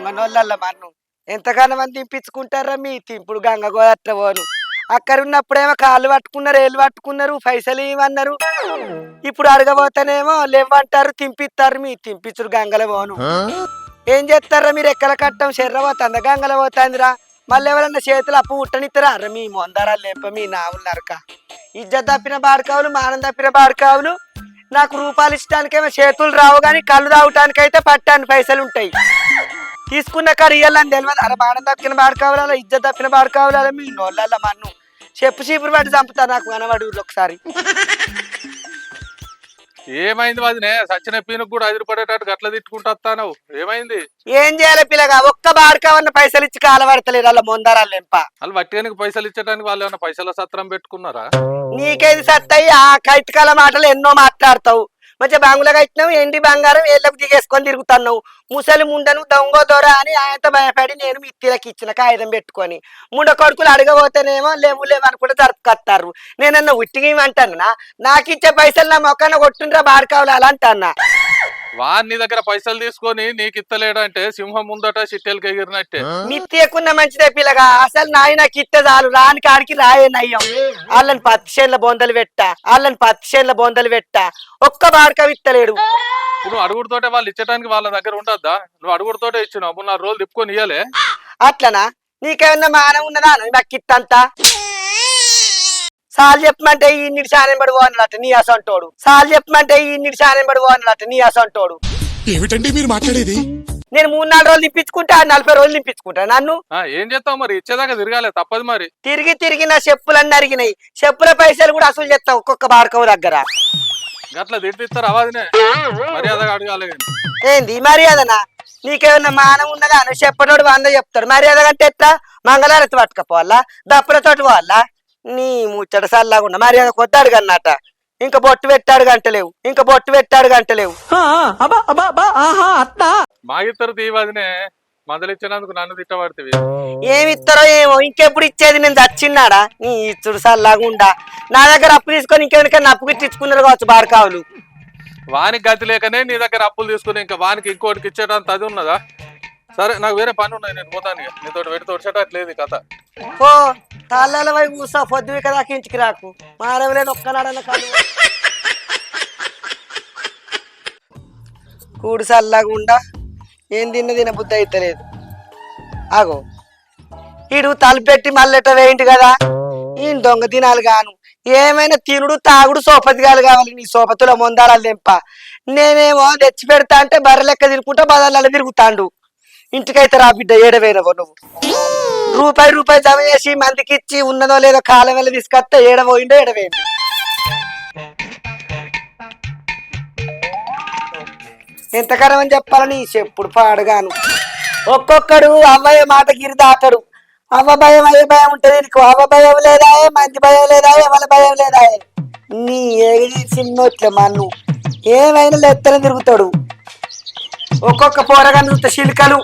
మనోళ్ళ మన్ను ఎంతగానో మంది దింపించుకుంటారా మీ తింపుడు గంగ గోదట్ల పోను. అక్కడ ఉన్నప్పుడేమో కాళ్ళు పట్టుకున్నారు, ఏళ్ళు పట్టుకున్నారు, పైసలు ఇవ్వన్నారు. ఇప్పుడు అడగబోతేనేమో లేవంటారు, తింపిస్తారు. మీ తింపించుడు గంగల పోను. ఏం చేస్తారా మీరు? ఎక్కల కట్టం శర్ర పోతుందా, గంగల పోతుందిరా. మళ్ళీ ఎవరన్నా చేతులు అప్పు ఉట్టనిస్తారా? అర్ర మీ మొందరాలు లేప మీ నావులు నరక. ఇజ్జత్ తప్పిన బాడుకావులు, మానం తప్పిన బాడుకావులు. నాకు రూపాయలు ఇచ్చడానికేమో చేతులు రావు, కానీ కళ్ళు తాగటానికైతే పట్టాను పైసలు ఉంటాయి. తీసుకున్న కారు ఇయ్యాలని తెలియదు. అరే మానం తప్పిన బాడుకావుల, ఇజ్జత్ తప్పిన బాడుకావుల మీ నోళ్ళ మన్ను చెప్పు చీపురు పట్టి చంపుతా నాకు కనబడి ఒకసారి. ఏమైంది వదినే? సచిన పీనుకు కూడా ఎదురుపడేటట్టు గట్ల తిట్టుకుంటూ వస్తాను. ఏమైంది? ఏం చేయాలి పిల్లగా? ఒక్క బాడుకావన్న పైసలు ఇచ్చి కాలబడతలేరు అలా మొందరాలు ఎంప. వాళ్ళు వట్టిగానికి పైసలు ఇచ్చడానికి వాళ్ళు ఏమైనా పైసల సత్రం పెట్టుకున్నారా? నీకేది సత్తాయి? ఆ కైతకాల మాటలు ఎన్నో మాట్లాడతావు. మంచిగా బంగులగా ఇచ్చినావు, ఎండి బంగారం ఏళ్ళకు దిగేసుకొని తిరుగుతున్నావు. ముసలి ముండను దొంగ దొర అని ఆయనతో భయపడి నేను మిత్తిలకి ఇచ్చిన కాగితం పెట్టుకొని. ముండ కొడుకులు అడగబోతేనేమో లేవు లేవు అనుకుంటే జరుపుకొస్తారు. నేనన్నా ఉట్టిగేమంటానా? నాకు ఇచ్చే పైసలు నా మొక్కన కొట్టుండ్రా బాడుకావులు అలా అంటన్నా. వాని దగ్గర పైసలు తీసుకొని నీకు ఇత్తలేడంటే సింహం ముందట చిట్టెలకి ఎగిరినట్టే. మిత్తి ఎక్కున్న మంచిదే పిల్లగా. అసలు నాకు ఇత్తే చాలు, రాని కాడికి రాయే నయ్యం. వాళ్ళని 10 చేన్ల బొందలు పెట్టా ఒక్క బాడుక ఇత్తలేడు. నువ్వు అడుగుడుతోటే వాళ్ళు ఇచ్చడానికి వాళ్ళ దగ్గర ఉండద్దా? నువ్వు అడుగుడుతోటే ఇచ్చినావు. 3-4 రోజులు తిప్పుకొని ఇయ్యాలే. అట్లనా? నీకేమన్నా మానం ఉన్నదా? నాకు ఇత్తంతా సాలు చెప్పమంటే ఈ నిడి శానం పడి పోనట నీ అసంటోడు. ఏమిటండి మీరు మాట్లాడేది? నేను 3-4 రోజులు నింపించుకుంటా, 40 రోజులు నింపించుకుంటా. నన్ను ఏం చేస్తావు మరి? ఇచ్చేదాకా తిరగాలి, తప్పదు మరి. తిరిగి నా చెప్పులన్నీ అరిగినాయి. చెప్పుల పైసలు కూడా అసలు చేస్తావు ఒక్కొక్క బాడుకవ దగ్గర. గట్ల తిట్టిస్తారు అవాదినే. మర్యాదగా అడగాలి. ఏంది మర్యాదనా? నీకేమన్నా మానం ఉన్నదా? నువ్వు చెప్పనోడు 100 చెప్తాడు. మర్యాద కంటే ఎట్లా? మంగళారతి పట్టుకపోవాలా, దప్పులతోటి పోవాలా? నీ ముచ్చట సల్లాగుండా మర్యాద కొద్దాడు కన్నట. ఇంకా బొట్టు పెట్టాడు గంటలేవు. మాగిస్తారు తీవాదినే. మొదలిచ్చినందుకు నన్ను తిట్టబడుతుంది. ఏమిస్తారో ఏమో, ఇంకెప్పుడు ఇచ్చేది? నేను చచ్చిన్నాడా? నీ ఇచ్చుడు సల్లాగుండా. నా దగ్గర అప్పు తీసుకొని ఇంకెవరికైనా అప్పు ఇచ్చుకున్నారు కావచ్చు బాడుకావులు. వానికి గతి లేకనే నీ దగ్గర అప్పులు తీసుకుని ఇంకా వానికి ఇంకోటికి ఇచ్చేటంత అది ఉన్నదా? సరే, నాకు వేరే పని ఉన్నాయి, నేను పోతాను. నీతో పెడితే వచ్చేటట్లేదు కథ. ఓ తాళ్ళ వైపు కూసా, పొద్దువి కదా ఇంటికి రాకు. మానవలేదు ఒక్కనాడన్న కాదు. కూడు సల్లాగుండా ఏం తిన్న బుద్ధి అయితలేదు. ఆగో ఈడు తలపెట్టి మళ్ళెట వేయండి కదా. ఈ దొంగ తినాలి గాను. ఏమైనా తినుడు తాగుడు సోపతిగాలు కావాలి. నీ సోపతుల మొందారాలు తెంప. నేనేమో తెచ్చి పెడతా అంటే బర్రె లెక్క తిరుగుకుంటా బజార్లలో తిరుగుతాండు. ఇంటికైతే రా బిడ్డ, ఏడవేనవో నువ్వు. రూపాయి జమ చేసి మందికి ఇచ్చి ఉన్నదో లేదో కాలం వెళ్ళి తీసుకొస్తే ఏడపోయిండో ఏడవేయండి. ఎంతకరం అని చెప్పాలని చెప్పుడు పాడగాను. ఒక్కొక్కడు అవ్వయ్య మాట గిరి దాటడు. అవ్వ భయం అయ్యే భయం ఉంటది నీకు. అవ్వ భయం లేదా, మంచి భయం లేదా, ఎవరి భయం లేదా? నీ ఏది చిన్నోట్లే మన్ను ఏమైనా లెత్తనే తిరుగుతాడు. ఒక్కొక్క పోరగా చూస్తే చిలుకలు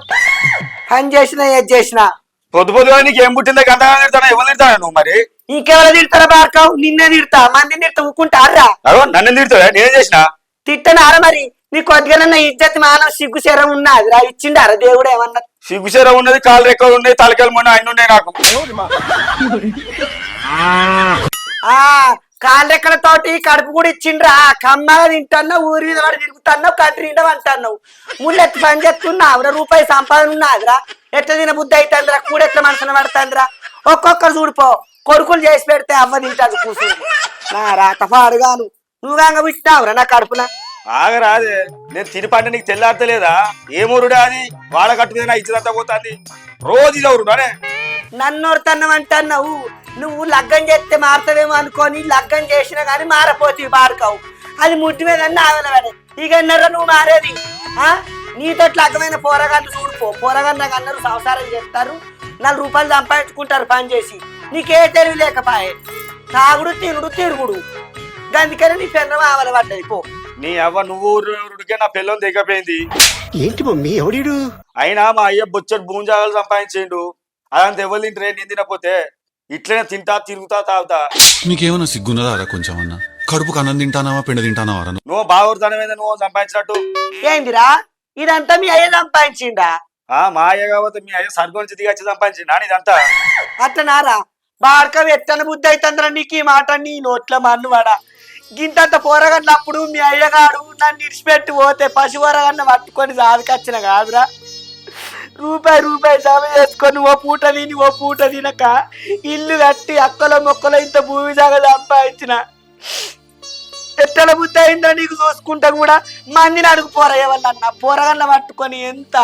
పని చేసినా ఏది చేసినా. పొద్దుగా నీకు ఏం పుట్టిందో గంటగా తిడతాను. ఎవరు తిడతాను నువ్వు? మరి ఇంకెవరు తిడతారా బార్కావు? నిన్నే తిడతా, మందిని తిడతా ఊకుంటారా? నన్ను తిడతాడా? నేనేం చేసిన? తిట్టనారా మరి? నీ కొద్దిగా ఇజ్జత్ మానవ సిగ్గు శరం ఉన్నది రా. ఇచ్చిండారా దేవుడు ఏమన్నా? సిగ్గుసేర ఉన్నది, కాళ్ళు రెక్కలు ఉన్నాయి, తలకాయలు మొన్న ఆయన ఉన్నాయి నాకు. కాళ్ళెక్కలతోటి కడుపు కూడా ఇచ్చిండ్రా. కమ్మగా తింటున్నావు, ఊరి మీద వాడు తిరుగుతున్నావు, కంట్రీ అంటున్నావు. ముళ్ళెత్తి పని చేస్తున్నావురా. రూపాయి సంపాదన ఉన్నదిరా. ఎట్లా తిన బుద్ధి అవుతుందిరా? కూడా ఎట్లా మనసున పడుతుందిరా? ఒక్కొక్కరు చూడిపో, కొడుకులు చేసి పెడితే అవ్వ తింటాడు కూర్చుని. నా రాత పాడుగాను. నువ్వు గంగ విట్టినావురా నా కడుపున. ఆగరాదే, నేను తిని పంట నీకు తెల్లాడతలేదా? ఏమూరుడా అని వాళ్ళ కట్టు మీద నా ఇచ్చేదంతా పోతుంది. రోజు చదువురునే నన్ను ఒరుతన్నావు. నువ్వు లగ్గం చేస్తే మారుతావేమో అనుకోని లగ్గం చేసినా గానీ మారపోతీవి బాడుకావు. అది ముట్టి మీద ఆగలవాడు. ఇక అన్నారా నువ్వు మారేది? నీతో లగ్గమైన పోరగాళ్ళు చూడిపో. పోరగాళ్ళు నాకు అన్నారు సంసారం చేస్తారు, 4 రూపాయలు సంపాదించుకుంటారు పని చేసి. నీకే తెలివి లేకపాయే. తాగుడు తినుడు తిరుగుడు. అందుకనే నీ పెన్నం ఆవల పడ్డది. పో నీ అవ్వ. నువ్వు ఊరుడికే నా పిల్లని దిగపోయింది. ఏంటి మమ్మీ ఎవడీడు? అయినా మా అయ్య బొచ్చడు భూమి జాగాలు సంపాదించిండు. అదంతా ఎవరు తింటారే? నేను తినపోతే ఇట్లనే తింటా, తిరుగుతా, తాగుతా. నీకేమన్నా సిగ్గున్నదా కొంచెం అన్న? కడుపుకు అన్నం తింటానావా, పిండి తింటానావా? నువ్వు బాగుతానమేదా నువ్వు సంపాదించినట్టు? ఏందిరా ఇదంతా మీ అయ్య సంపాదించిండా? మా అయ్య కాకపోతే మీ అయ్య సర్గం నుంచి దిగచ్చి సంపాదించి నాని ఇదంతా అట్లా నారా బాడక ఎట్టన బుద్ధి అవుతుందిరా నీకు ఈ మాట నీ నోట్ల మన్నువాడ గింతంత పోరగన్నప్పుడు మీ అయ్యగాడు నన్ను ఇడిచిపెట్టి పోతే పశువరగన్న పట్టుకొని సాధికొచ్చిన కాదురా రూపాయి జమ చేసుకొని ఓ పూట తిని ఓ పూట తినక ఇల్లు కట్టి అక్కలో మొక్కలో ఇంత భూమి జాగా సంపాదించిన ఎట్టల బుద్ధి అయిందో నీకు చూసుకుంటా కూడా మందిని అడుగు పోరయ్యవల్లన్న పోరగన్న పట్టుకొని ఎంత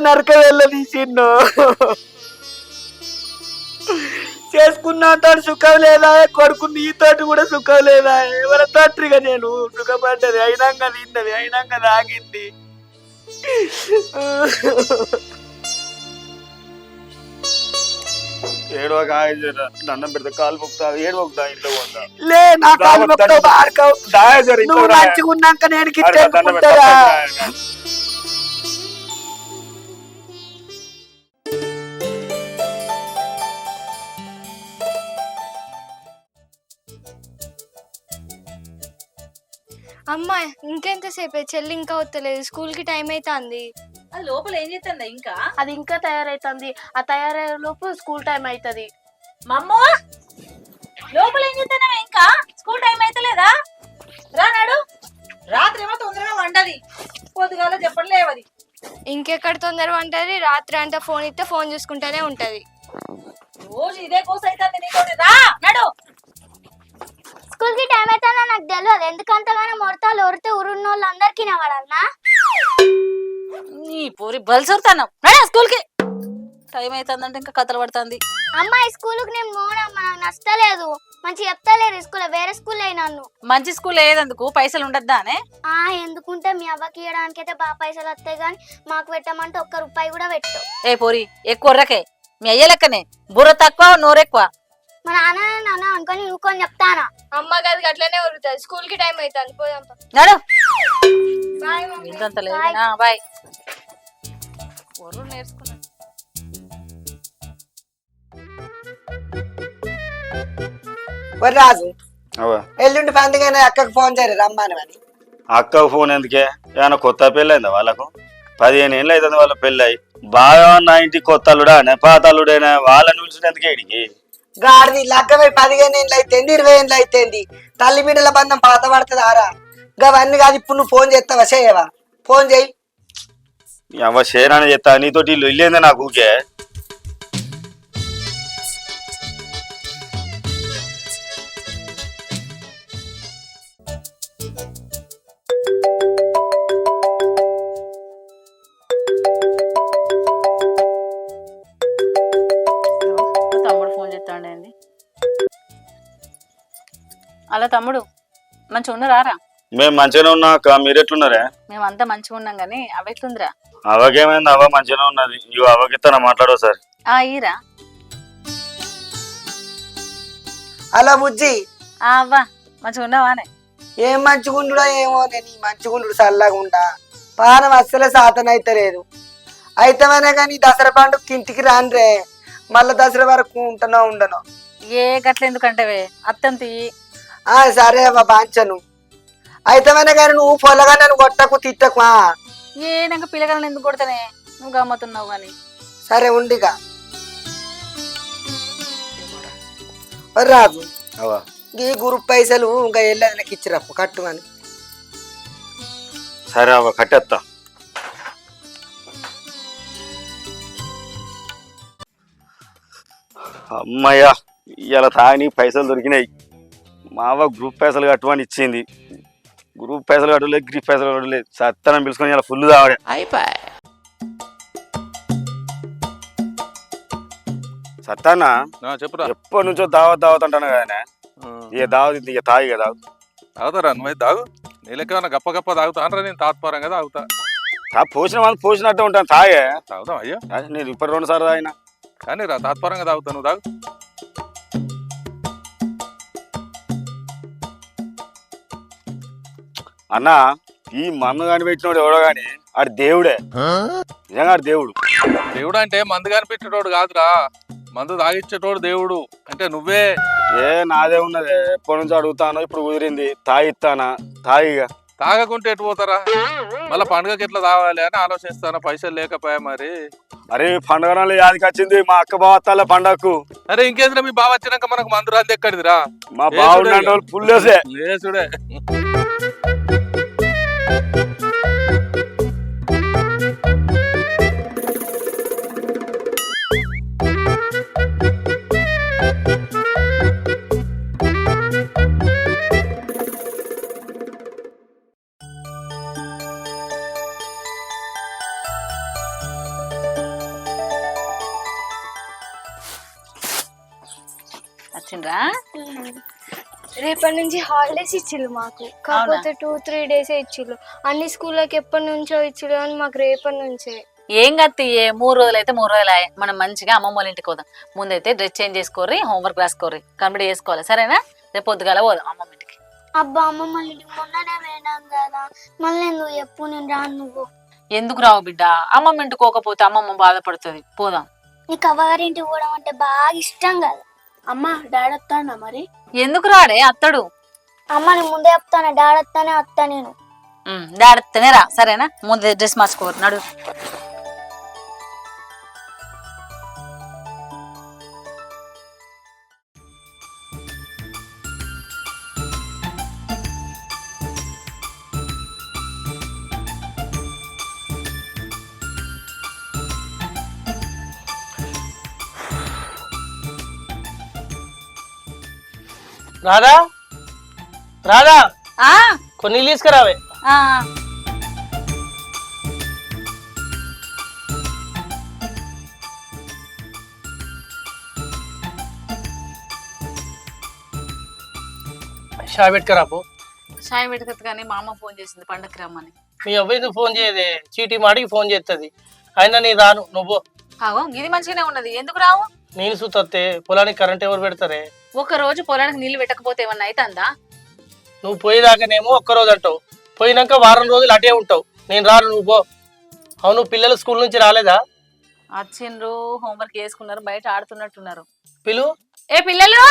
నరక వెళ్ళ తీసిండో చేసుకున్నతో సుఖం లేదా కొడుకు నీతోటి కూడా సుఖం లేదా ఎవరితోటిగా నేను సుఖపడ్డది అయినాక తిన్నది అయినాక తాగింది ఏడవ దండం పెడితే కాలు మొక్తా ఏడు మొక్తా ఇంట్లో పోతా లే నా కాలు మొక్కతో బాడుకోవు దాయ జర ఇంట్లో నువ్వు రా. మంచిగా ఉన్నాక నేను దండం పెడతా. గిట్టేసుకుంటా అమ్మా ఇంకెంతసేపు చెల్లి ఇంకా వస్తలేదు స్కూల్ కి టైం అవుతుంది. అది లోపల ఏం చేస్తుందా ఇంకా అది ఇంకా తయారైతుంది. ఆ తయారయ్యే లోపు స్కూల్ టైం అవుతుంది. మమ్మో లోపల ఏం చేస్తున్నావా ఇంకా స్కూల్ టైం అయితలేదా రానాడు రాత్రి ఏమో తొందరగా వండది పొద్దుగాల చెప్పలేవది ఇంకెక్కడ తొందర ఉంటది రాత్రి అంతా ఫోన్ ఇస్తే ఫోన్ చూసుకుంటూనే ఉంటది. రోజు ఇదే కోస అవుతుంది నీతోటి రా నడు స్కూల్ కి టైం అవుతుందో నాకు తెలియదు. ఎందుకంతగానో మొడతాలు ఒరితే ఊరున్న వాళ్ళు అందరికి నవడాలనా? నీ పూరి బలిసొరుతాను నడు స్కూల్ కి టైం అవుతుందంటే ఇంకా కథలు పడుతుంది. అమ్మాయి స్కూల్ కి నేను పోనమ్మా, నాకు నచ్చలేదు. మంచి చెప్తలేరు స్కూల్, వేరే స్కూల్ అయినాను. మంచి స్కూల్ ఏదందుకు పైసలు ఉండద్దా అనే ఎందుకుంటే మీ అవ్వకి ఇవ్వడానికి అయితే బాగా పైసలు వస్తాయి కానీ మాకు పెట్టమంటే ఒక్క రూపాయి కూడా పెట్టు. ఏ పోరి ఎక్కువ రకే మీ అయ్య లెక్కనే బుర్ర తక్కువ నోరెక్కువ. మా నాన్న అనుకొని ఇంకొని చెప్తానా? అమ్మ గది అట్లనే ఉరుతుంది. స్కూల్ కి టైం అవుతుంది పోదాం. నడు బాయ్ మమ్మీ. ఇంతంత లేదు బాయ్ ఒర్రు నేర్చుకున్నా. మరి రాజు అవ్వ. ఎల్లుండి పండుగ అక్కకు ఫోన్ చేయరు రమ్మాను అని. అక్కకు ఫోన్ ఎందుకే ఏమన్నా కొత్త పెళ్ళి అయిందా వాళ్ళకు? 15 ఏళ్ళు అవుతుంది వాళ్ళ పెళ్ళి అయి. బాగా నా ఇంటికి కొత్త అల్లుడా పాత అల్లుడైనా వాళ్ళని పిలిచిన ఎందుకే ఇడికి గాడిది లగ్గమై 15 ఏళ్ళు అయితేంది 20 ఏళ్ళు అయితేంది తల్లి బిడ్డల బంధం పాత పడుతుంది ఆరా గవన్నీ కాదు. ఇప్పుడు నువ్వు ఫోన్ చేస్తావా చేయవా? ఫోన్ చేయి. అవ్వ షేరాని చెప్తా నీతోటి ఇల్లు ఇల్లేందే నాకు ఊకే. తమ్ముడు ఫోన్ చేస్తాండి. అలా తమ్ముడు మంచిగా ఉన్నారా? మేము మంచిగానే ఉన్నా అక్క, మీరెట్లున్నారే? మేమంతా మంచిగా ఉన్నాం గానీ అవెట్లుందిరా? అవకేమైంది? అవ్వ మంచిగానే ఉన్నది. ఇగో అవకిస్తానా మాట్లాడో సార్. ఈరా అలా బుజ్జి అవ్వా మంచిగా ఉన్నావానే? ఏం మంచిగుండుడో ఏమో నేను ఈ మంచిగుండు చల్లగుండా పానం అస్సలే సాతన అయితే లేదు. అయితేమనే కానీ దసరా పండుగ ఇంటికి రానిరే, మళ్ళీ దసరా వరకు ఉంటనో ఉండనో. ఏ గట్ల ఎందుకంటవే అత్తంతి. సరే అవ్వ బాంచను. అయితేమనే కానీ నువ్వు పొలగా నన్ను కొట్టకు తిట్టకు. నాకు పిల్లగాలను ఎందుకు కొడతానే? నువ్వు గమ్మతున్నావు గాని. సరే ఉండిగా రాజు అవ్వ ఈ గ్రూప్ పైసలు ఇంకా వెళ్ళదు నాకు ఇచ్చిరప్పు కట్టు అని. సరే అవ్వ కట్టేస్తా. అమ్మయ్యా ఇవాళ తాగి పైసలు దొరికినాయి. మా అవ్వ గ్రూప్ పైసలు కట్టమని ఇచ్చింది. గ్రూప్ పైసలు కట్టలేదు, గ్రీప్ పైసలు కట్టలేదు. సత్తనం పిలుచుకొని ఇలా ఫుల్ తావాడే. సత్తానా చెప్పురా. ఎప్పటి నుంచో దావత్ అంటాను కదా. ఇక దావత్ ఇక తాగి కదా తాగుతారా నువ్వు? తాగు. నీ లెక్క ఏమన్నా గప్ప గప్ప తాగుతానరా? నేను తాత్పరంగా తాగుతా. పోసిన వాళ్ళు పోసినట్టే ఉంటాను. తాగే తాగుతాం అయ్యో. నేను ఇప్పటి 2 సార్లు తాగినా కానీ రా తాత్పరంగా తాగుతా. నువ్వు తాగు. అన్న ఈ మందు కాని పెట్టినోడు ఎవడో గాని ఆడు దేవుడే. నిజంగా ఆడు దేవుడు. దేవుడు అంటే మందు కనిపించేటోడు కాదురా, మందు తాగిచ్చేటోడు దేవుడు. అంటే నువ్వే. నాదే ఉన్నదే ఎప్పటి నుంచి అడుగుతాను. ఇప్పుడు కుదిరింది తాగిస్తానా తాగిగా. తాగకుంటే ఎటు పోతారా? మళ్ళీ పండుగకి ఎట్లా తాగాలి అని ఆలోచిస్తాను. పైసలు లేకపోయా మరి. అరే పండుగ నాళ్ళు యాదికి వచ్చింది మా అక్క బావత్తాల పండగకు. అరే ఇంకేంద్రా మీ బావ వచ్చినాక మనకు మందు రాంది ఎక్కడిదిరా? మా బావ పుల్లేసే లేసుడే. వచ్చిండ్రా? రేపటి నుంచి హాలిడేస్ ఇచ్చిళ్ళు మాకు, కాకపోతే 2-3 డేసే ఇచ్చిళ్ళు. అన్ని స్కూళ్ళకి ఎప్పటి నుంచో ఇచ్చిళ్ళు కానీ మాకు రేపటి నుంచే. ఏం కత్తి 3 రోజులు అయితే 3 రోజులు అయ్యాయి. మనం మంచిగా అమ్మమ్మ వాళ్ళ ఇంటికి పోదాం. ముందైతే డ్రెస్ చేంజ్ చేసుకోర్రి, హోంవర్క్ రాసుకోర్రి, కంప్లీట్ చేసుకోవాలి సరేనా? రేపు పొద్దుగాల పోదాం అమ్మమ్మ ఇంటికి. అబ్బా అమ్మమ్మ ఇంటికి మొన్ననే పోయినాం కదా, మళ్ళీ నువ్వు చెప్పు, నేను రాను. నువ్వు ఎందుకు రావు బిడ్డ? అమ్మమ్మ ఇంటికి పోకపోతే అమ్మమ్మ బాధపడుతుంది. పోదాం. నీకు అవ్వగారింటికి పోవడం అంటే బాగా ఇష్టం కదా. అమ్మ డాడీ వస్తాడా మరి? ఎందుకు రాడే? అత్తడు. అమ్మ నేను ముందే చెప్తాను, డాడీ వస్తానే వస్తా నేను. డాడీ వస్తేనే రా సరేనా? ముందు డ్రెస్ మార్చుకోరు నడు. రాధా రాధా ఆ కొన్ని నీళ్ళు తీసుకురావే. ఆ షాయ్ పెట్టుకురాపో. చాయ్ పెట్టుకత కానీ మా అమ్మ ఫోన్ చేసింది పండక్కి రమ్మని. మీ అబ్బాయి ఫోన్ చేయదే, చీటీ మాడికి ఫోన్ చేస్తుంది. అయినా నీ రాను నువ్వు. ఆగో ఇది మంచిగానే ఉన్నది, ఎందుకు రావు? నేను చూస్తే పొలానికి కరెంట్ ఎవరు పెడతారే? ఒక రోజు పొలానికి నీళ్లు పెట్టకపోతే ఏమన్నా అవుతుందా? నువ్వు పోయేదాకానేమో ఒక్కరోజు అంటావు, పోయినాక వారం రోజులు అటే ఉంటావు. నేను రాను, నువ్వు పో. అవును పిల్లలు స్కూల్ నుంచి రాలేదా? వచ్చిండ్రు, హోంవర్క్ చేసుకున్నారు, బయట ఆడుతున్నట్టున్నారు. పిలు. ఏ పిల్లలు,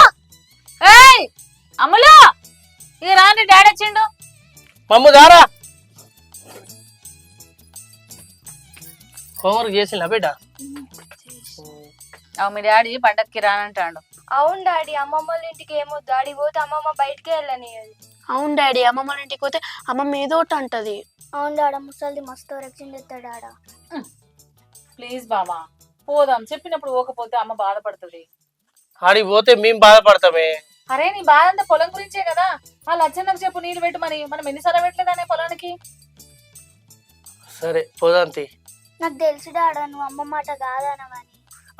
ఏయ్ అమ్ములు, ఇక రాండి డాడీ వచ్చిండు. మమ్ము దారా హోంవర్క్ చేసిందా బిడ్డ? మీ డాడీ పండక్కి రానంటాడు. అవును డాడీ, అమ్మమ్మ వాళ్ళ ఇంటికి ఏమో డాడీ పోతే అమ్మమ్మ బయటకే వెళ్ళనియదు. అవును డాడీ, అమ్మమ్మ వాళ్ళ ఇంటికి పోతే అమ్మమ్మ ఏదో ఒకటి అంటది. అవును డాడ, ముసలిది మస్తు రక్షణ చేస్తాడు డాడ. ప్లీజ్ బాబా పోదాం, చెప్పినప్పుడు పోకపోతే అమ్మ బాధపడుతుంది. ఆడికి పోతే మేము బాధపడతామే. అరే నీ బాధ అంతా పొలం గురించే కదా. ఆ లచ్చన్నకు చెప్పు నీళ్ళు పెట్టు, మరి మనం ఎన్నిసార్లు పెట్టలేదనే పొలానికి. సరే పోదాంతి. నాకు తెలుసు డాడ, నువ్వు అమ్మ మాట కాదనవని.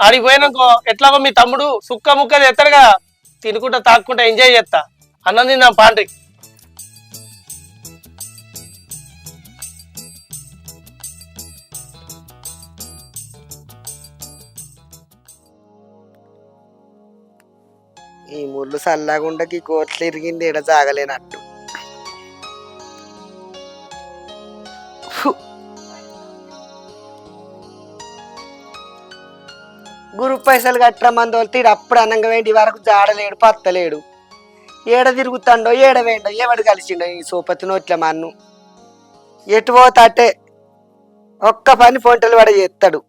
ఆడికి పోయినాకో ఎట్లాగో మీ తమ్ముడు సుక్క ముక్క తెస్తాడు కదా, తినుకుంటా తాక్కుంటా ఎంజాయ్ చేస్తా. అన్నం తిందాం పాండ్రి. ఈ ముళ్ళు చల్లగుండకి కోట్లు ఇరిగింది, ఎడ జాగలేనట్టు. గురు పైసలు కట్టమంది వెళ్తే అప్పుడు అన్నంగా వేండి వరకు జాడలేడు, పత్తలేడు. ఏడ తిరుగుతాండో ఏడ వేండో ఎవడు కలిసిండో ఈ సోపతి నోట్ల మన్ను. ఎటు పోతాటే ఒక్క పని పొంటలు పడ చేస్తాడు.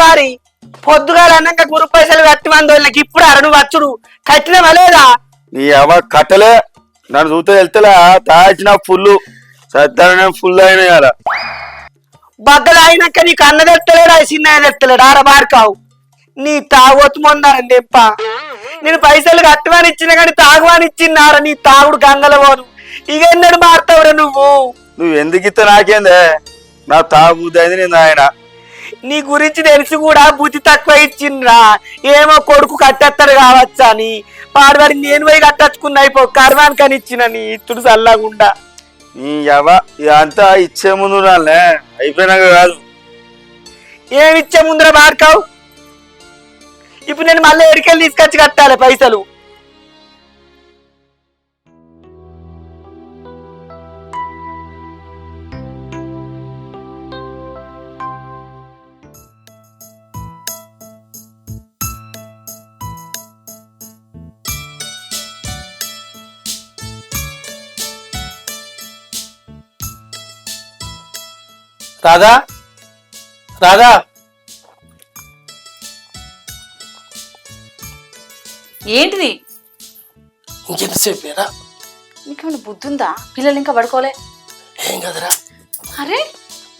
వారి పొద్దుగాల అన్నాక గురు పైసలు కట్టి మంది వాళ్ళకి ఇప్పుడు అరడు వచ్చుడు కట్టినవా లేదా? నీ అవ కట్టలే, నన్ను చూస్తే వెళ్తేలా తాచిన ఫుల్ సత్తానే ఫుల్ అయినా కదా. బద్దలు అయినాక నీకు అన్న తెత్తలేడా చిన్న తెత్తలేడు ఆడ బార్కావు. నీ తాగొత్తు మొందారని తెప్ప. నేను పైసలు కట్టమని ఇచ్చిన కానీ తాగుమని ఇచ్చిన్నారా? నీ తాగుడు గంగల పోను. ఇక ఎన్నడు మారుతావురా నువ్వు? నువ్వు ఎందుకు ఇస్తా నాకేందే? నా తాగుద్ది అయింది నేను ఆయన. నీ గురించి తెలిసి కూడా బుద్ధి తక్కువ ఇచ్చిండ్రా. ఏమో కొడుకు కట్టేస్తాడు కావచ్చా అని పాడబడి నేను పోయి కట్టచ్చుకున్నా అయిపో కర్వానికి అని ఇచ్చిన నీ ఇత్తుడు చల్లగుండా. నీ ఎవ ఇదంతా ఇచ్చే ముందు నాలే అయిపోయినాక కాదు. ఏమిచ్చే ముందర బార్కావు? ఇప్పుడు నేను మళ్ళీ ఎడికెళ్ళి తీసుకొచ్చి కట్టాలి పైసలు. రాధా రాధా ఏంటిది? ఇంకెంతసేపు రా? నీకేమైనా బుద్ధి ఉందా? పిల్లలు ఇంకా పడుకోలే. ఏం కదరా? అరే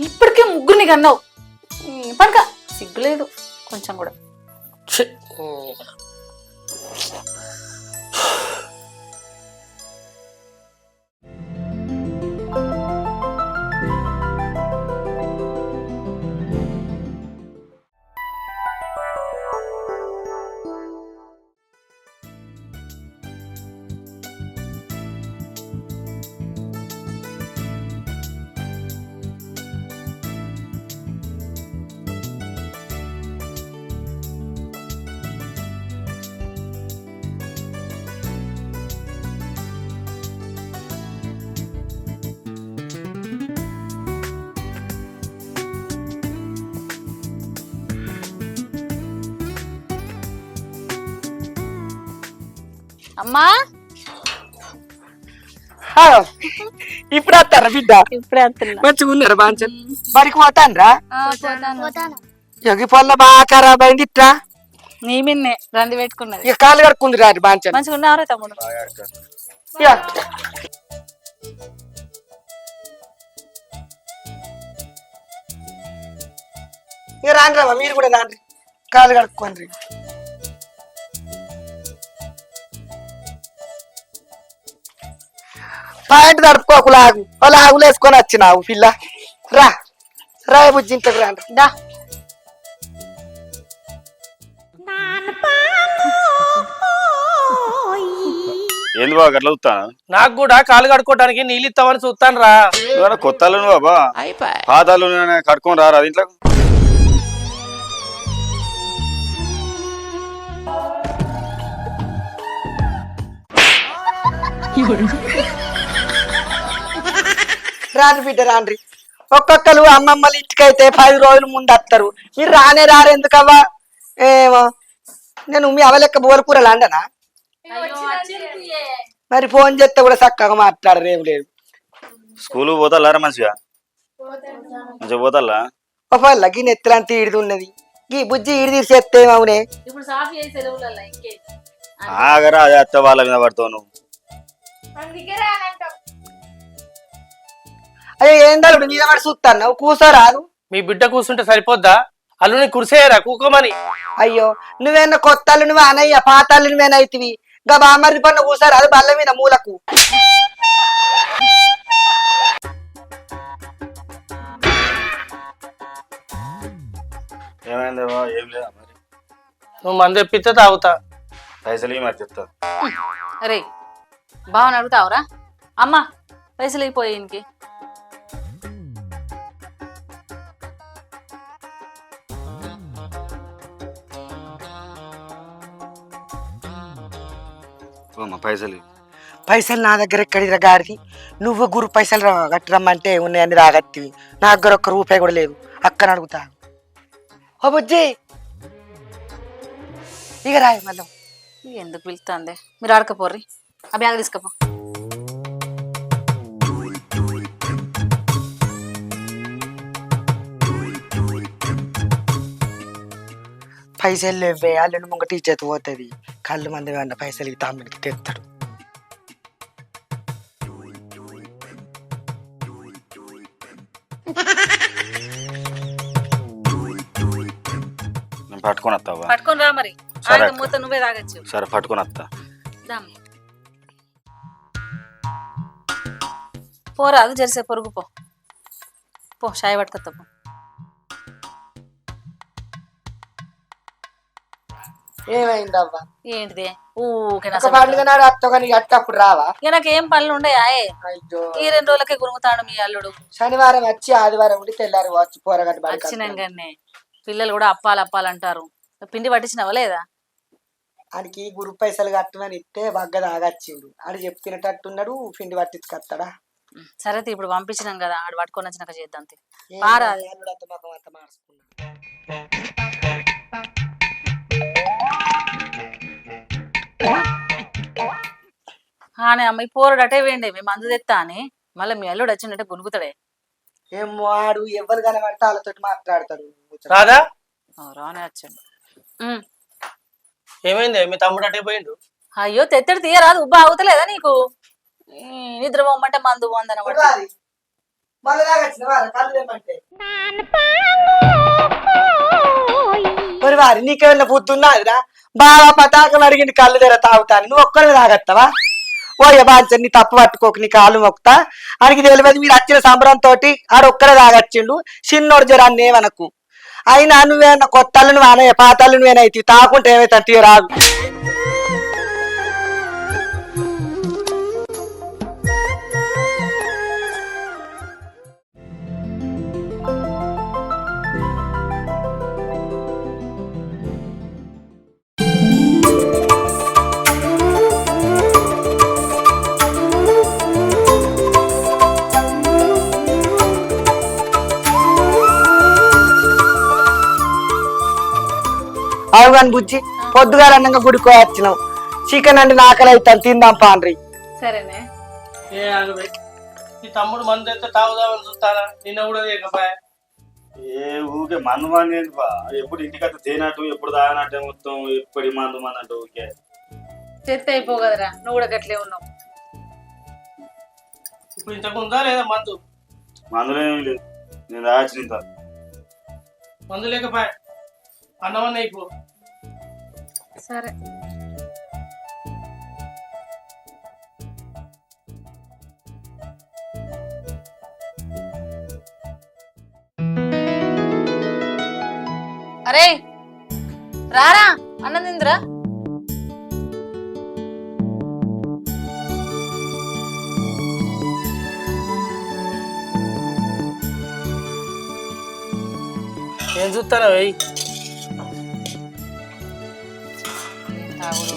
ఇప్పటికే ముగ్గురిని కన్నావు. పడక సిగ్గులేదు కొంచెం కూడా. ఛీ. అమ్మా ఇప్పుడు వస్తారా బిడ్డ? ఇప్పుడే వస్తున్నా. మంచిగా ఉన్నారా బాంచన్? బడికి పోతాన్రా? పోతాను. ఈ పొల్ల బాగా ఖరాబ్ అయింది ఇట్లా. నీ మిన్నే రంది పెట్టుకున్నది. ఇక కాళ్ళు కడుక్కుంది రాదు బాంచన్. మంచిగా ఉన్నారా తమ్ముడు? ఇక రాండి రామా, మీరు కూడా రాండి, కాళ్ళు కడుక్కోండి. పాయింట్ తడుపుకోకు, లాగు లాగులు వేసుకొని వచ్చినావు పిల్ల. రా రా బుజ్జి, ఇంతకు రాండి. దా ఏంది బాబా అట్లా చూస్తా? నాకు కూడా కాలు కడుక్కోవడానికి నీళ్ళు ఇస్తామని చూస్తాను రా. నువ్వు కొత్త అల్లును బాబా, పాత అల్లును కడుక్కొని రారా ఇంట్లో. రాండి బిడ్డ రాండి. ఒక్కొక్కరు అమ్మమ్మల ఇంటికైతే 10 రోజుల ముందు వస్తారు. మీరు రానే రారు ఎందుకవ్వా? ఏమో నేను మీ అవలెక్క బోలకూరలు అండనా? మరి ఫోన్ చేస్తే కూడా చక్కగా మాట్లాడరు, ఏం లేదు. స్కూల్ పోతారా మంచిగా? మంచిగా పోతాలా? ఒకవేళ గీ నెత్తులంతా ఈడిది ఉన్నది, గీ బుజ్జి ఈడి తీసేస్తే అవునే. ఇప్పుడు సాఫ్ చేసే సెలవులలో ఇంకే ఆగరా, అదే అత్త వాళ్ళ మీద పడతావు నువ్వు. అయ్యో ఏందల్లుడు మీద పడి చూస్తాను, కూసోరాదు. మీ బిడ్డ కూర్చుంటే సరిపోద్దా? అల్లుని కురిసేయరా కూకోమని. అయ్యో నువ్వేనా కొత్తలు నువ్వు అనయ్య, పాతాళ్ళు నువ్వేనైతివి. గా బామర్రి పన్ను కూసారు బల్ల మీద మూలకు. ఏమైంది ఏం లేదా మరి? నువ్వు మంది తెప్పిస్తే తాగుతా. పైసలు మరి చెప్తా. అరే బావని అడుగుతావురా? అమ్మా పైసలు అయిపోయాయి ఇంకి. పైసలు పైసలు నా దగ్గర ఎక్కడి గాడిది. నువ్వు గురు పైసలు కట్టరమ్మంటే ఉన్నాయని రాగత్తివి. నా దగ్గర ఒక్క రూపాయి కూడా లేదు. అక్కని అడుగుతా. ఓ బుజ్జి ఇక రాయి మళ్ళీ. ఎందుకు పిలుస్తుంది? మీరు ఆడకపోర్రి, ఆ బ్యాగ్ తీసుకపో. పైసలు లేవే, అల్లుని ముంగ టీచర్ పోతుంది. కళ్ళు మంది అన్న పైసలు తమ్ముడికి తెస్తాడు. పట్టుకొని వస్తావా? పట్టుకొని రా మరి. ఆయన మూత నువ్వే తాగచ్చు. సరే పట్టుకొని వస్తా. పోరాదు, జరిసే పొరుగు పో. పో షాయి పట్టుకొస్తా పో. ఏమైంది అవ్వ? ఏంటిదే ఊకే పండుగ నాడు అత్తగా నీకు అట్టప్పుడు రావా? ఇక నాకేం పనులు ఉండయా? అయ్యో ఈ 2 రోజులకే గురుగుతాడు మీ అల్లుడు. శనివారం వచ్చి ఆదివారం ఉండి తెల్లారి వచ్చి పోరగట్టు వచ్చినాకనే పిల్లలు కూడా అప్పాలంటారు. పిండి పట్టించినవా లేదా? ఆయనకి గురు పైసలు కట్టమని ఇస్తే బగ్గ తాగచ్చిండు. ఆడు చెప్తున్నట్టున్నాడు, పిండి పట్టించుకొస్తాడా? సరే ఇప్పుడు పంపించినాం కదా, ఆడు పట్టుకొని వచ్చినాక చేద్దాం. అమ్మాయి పోరడు అటే వేయండి, మీ మందు తెత్తా అని. మళ్ళీ మీ అల్లుడు వచ్చిందంటే గునుగుతాడే. ఏమో ఆడు ఎవరు కనబడితే వాళ్ళతో మాట్లాడతాడు. రాదా రానే వచ్చాడు. ఏమైంది మీ తమ్ముడు అటే పోయిండు? అయ్యో తెత్తడి తీయరాదు, ఉబ్బా అవుతలేదా నీకు? నిద్ర పోమ్మంటే మందు పోందనమాట. మరి వారి నీకేమన్నా బుద్ధున్నాదిరా? బాగా పతాకం అడిగింది కళ్ళు తెర తాగుతాను, నువ్వు ఒక్కడే తాగత్తవా? ఓ బాంచ నీ తప్పు పట్టుకోకు, నీ కాలు మొక్తా. ఆయనకి తెలియదు మీరు వచ్చిన సంబరంతో ఆడొక్కడే తాగచ్చిండు. చిన్నోడు జరాన్ని ఏమనకు. అయినా నువ్వేమన్నా కొత్తలు నువ్వు పాతలు నువ్వేనైతే తాకుంటే ఏమైతే రాదు. అవుగాని బుజ్జి, పొద్దుగా అన్నంగా గుడికి వచ్చినావు. చికెన్ అంటే నాకలి అవుతాను, తిందాం పాండ్రి. సరేనే. ఏ ఆగబే, ఈ తమ్ముడు మందు అయితే తాగుదామని చూస్తానా? నిన్న కూడా లేకపోయా. ఏ ఊకే మందు మంది ఏంటి బా? ఎప్పుడు ఇంటికైతే తేనట్టు, ఎప్పుడు తాగనట్టే మొత్తం ఎప్పుడు మందు మంది అంటే ఊకే చెత్త అయిపోగదరా, నువ్వు కూడా గట్లే ఉన్నావు. ఇప్పుడు ఇంతకు ఉందా లేదా మందు? మందులో ఏమి లేదు, నేను తాగచ్చిన ఇంత. మందు లేకపోయా, అన్నమన్న అయిపో. సరే. అరే రారా, అన్నం తిందురా. ఏం చూస్తానా వెయ్యి తాగుడు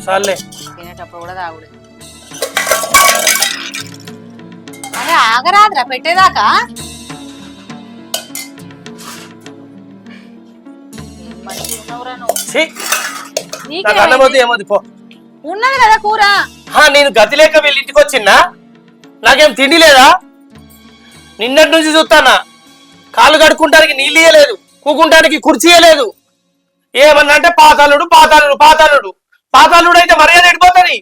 సార్లే, తినేటప్పుడు కూడా తాగుడే. అరే ఆగరాదురా పెట్టేదాకా. ఏమది పో. ఉన్నది కదా కూర. నేను గతి లేక వీళ్ళ ఇంటికి వచ్చిన్నా, నాకేం తిండి లేదా? నిన్నటి నుంచి చూస్తానా, కాళ్ళు కడుక్కుంటానికి నీళ్ళు ఇయ్యలేదు, కూకుంటానికి కుర్చీ ఇయ్యలేదు. ఏమన్నా అంటే పాతాళుడు పాతాళుడు పాతాళుడు. పాతాళుడు అయితే మర్యాద ఎడిపోతుంది,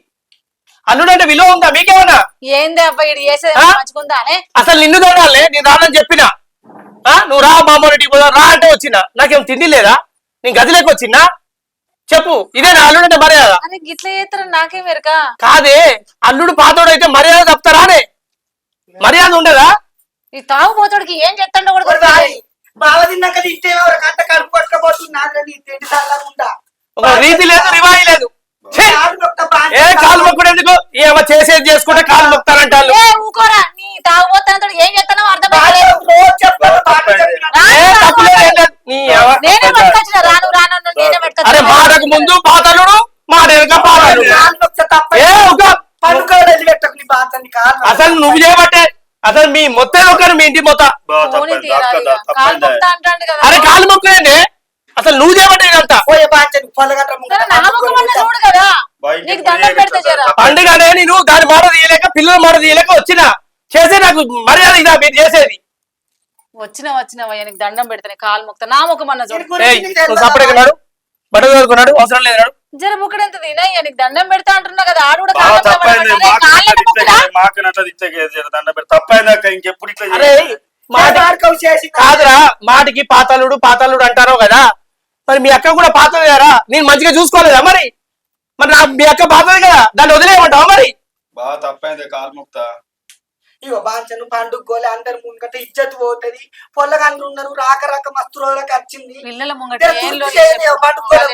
అల్లుడు అంటే విలువ ఉందా మీకేమన్నా? ఏంది అబ్బాయి చేసేది మంచుకుందానే? అసలు నిన్ను తోడాలే, నేను రానని చెప్పినా. నువ్వు రా మామూలు పోదా రా అంటే వచ్చినా, నాకేం తిండి లేదా? నేను గదిలోకి వచ్చినా చెప్పు, ఇదే నా అల్లుడు అంటే మర్యాద? గిట్ల చేస్తారని నాకేం ఎరక. కాదే, అల్లుడు పాతోడు అయితే మర్యాద తప్పుతారానే? మర్యాద ఉండదా? ఈ తాగుపోతాడికి ఏం చెప్తాడో కూడా బావ తిన్నాక తింటే కంట కడుపు కొట్టుకోబోతున్నా. ఒక రీతి లేదు, రివాయి లేదు. ఏ కాలు మొక్కుడు ఎందుకు? ఏమో చేసేది చేసుకుంటే కాలు మొక్తారంటారు. ఊకోరా, నీ తాగుపోతాడు ఏం చెప్తానో అర్థం అరే మాటకు ముందు పాతలుడు, మాట వెనుక పాతలుడు. అసలు నువ్వు చేయబట్టే, అసలు మీ మొత్తం ఒకరు మీ ఇంటి మొత్తం. అరే కాలు మొక్కులేండి, అసలు నువ్వు చేయబట్టే ఇదంతా. చూడు కదా, నీకు దండం పెడితే జరా. పండుగనే నేను దాని మాట తీయలేక, పిల్లల మాట తీయలేక వచ్చినా. చేసే నాకు మర్యాద ఇదా మీరు చేసేది? వచ్చినవయ్యా, నీకు దండం పెడితే కాలు మొక్తా. నా ముఖం అన్న చూడు. సపరేకున్నాడు, బట్ట చదువుకున్నాడు, అవసరం లేదు. జర ముక్కడు ఎంత తినయ్యా, నీకు దండం పెడతా అంటున్నా కదా. ఆడు కూడా కాదురా, మాటికి పాతాళుడు పాతాళుడు అంటారో కదా, మరి మీ అక్క కూడా పాతది కదా, నేను మంచిగా చూసుకోలేదా? మరి మరి మీ అక్క పాతది కదా, దాన్ని వదిలేయమంటావా? మరి బాగా తప్పైంది కాలు ముక్తా. ఇగో బాంచను పండుగోలే అందరు ముంగట ఇజ్జత్ పోతుంది. పొల్లగాండ్లు ఉన్నారు, రాక రాక మస్తు రోజులకు వచ్చింది. పిల్లల ముంగట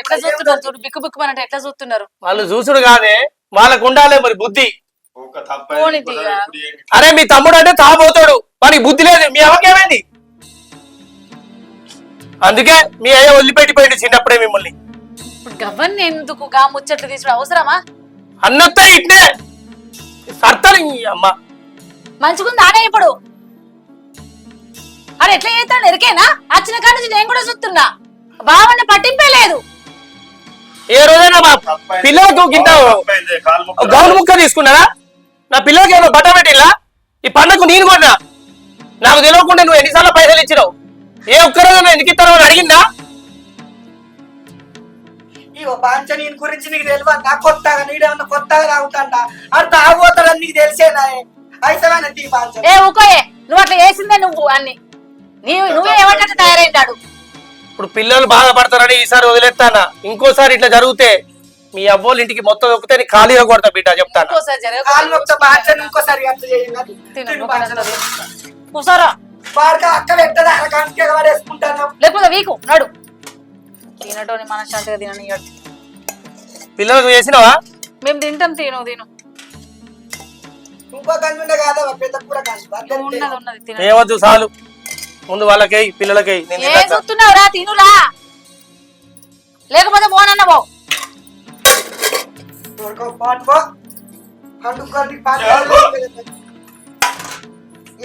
ఎట్లా చూస్తున్నారు చూడు, బిక్కు బిక్కు అంటే ఎట్లా చూస్తున్నారు. వాళ్ళు చూసుడు కాదే, వాళ్ళకు ఉండాలి మరి బుద్ధి. అరే మీ తమ్ముడు అంటే తాబోతాడు, వానికి బుద్ధి లేదు. మీ అమ్మకేమైంది? అందుకే మీ అయ్య వదిలిపెట్టిపోయింది చిన్నప్పుడే మిమ్మల్ని. గవ్వన్ని ఎందుకు గా ముచ్చట్లు తీసుడు అవసరమా? అన్నత్త ఇట్నే సర్తలు అమ్మ మంచుకుందానే ఇప్పుడు. అది ఎట్లా చేస్తాడు ఎరికేనా? వచ్చిన కాడ నుంచి నేను కూడా చూస్తున్నా, బావన్న పట్టింపే లేదు. ఏ రోజైనా మా పిల్లలకు గింత గౌన్ ముక్క తీసుకున్నారా? నా పిల్లలకి ఏమో బట్ట పెట్టిలా? ఈ పండగకు నేను కొన్నా. నాకు తెలియకుండా నువ్వు ఎన్నిసార్లు పైసలు ఇచ్చినావు? ఏ ఒక్కరోజు ఎందుకు ఇస్తారో అని అడిగిందా? ఇగో బాంచ నేను గురించి నీకు తెలియదు. నాకు కొత్తగా నీడేమన్నా కొత్తగా తాగుతాండా అటు తాగుతాడని నీకు తెలిసేనా? అయితే తీ బాంచ. ఏ ఊకోయే, నువ్వు అట్లా చేసిందే నువ్వు అన్ని. నువ్వే ఏమంటే తయారైంటాడు. ఇప్పుడు పిల్లలు బాధపడతారని ఈసారి వదిలేస్తానా. ఇంకోసారి ఇట్లా జరిగితే మీ అవ్వోళ్ళ ఇంటికి మొత్తం దొక్కితే నీ ఖాళీగా కొడతా బిడ్డ చెప్తాను. ఇంకోసారి జరగ కాళ్ళు నొక్కితే బాంచని ఇంకోసారి అట్లా చేయండి. కూసారా వాడికి అక్క పెట్టదా అరకాంటికే పడేసుకుంటాను. లేకపోతే వీకు నడు. తినటోని మనశ్శాంతిగా తినని. పిల్లలకు చేసినావా? మేము తింటాం. తిను తిను. ఇంకో గంజు ఉండే కాదా పెద్ద కూర కాదు. ఉన్నది ఉన్నది తిన. ఏవద్దు చాలు. ముందు వాళ్ళకై పిల్లలకై. ఏ చూస్తున్నావురా? తినులా, లేకపోతే పోనన్న పో.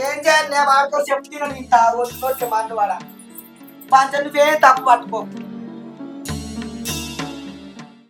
ఏం చేయాలి? నేను వాడుకో చెప్తున్నాను. ఇంత మాట వాడ పంచ నువ్వే తప్పు పట్టుకో.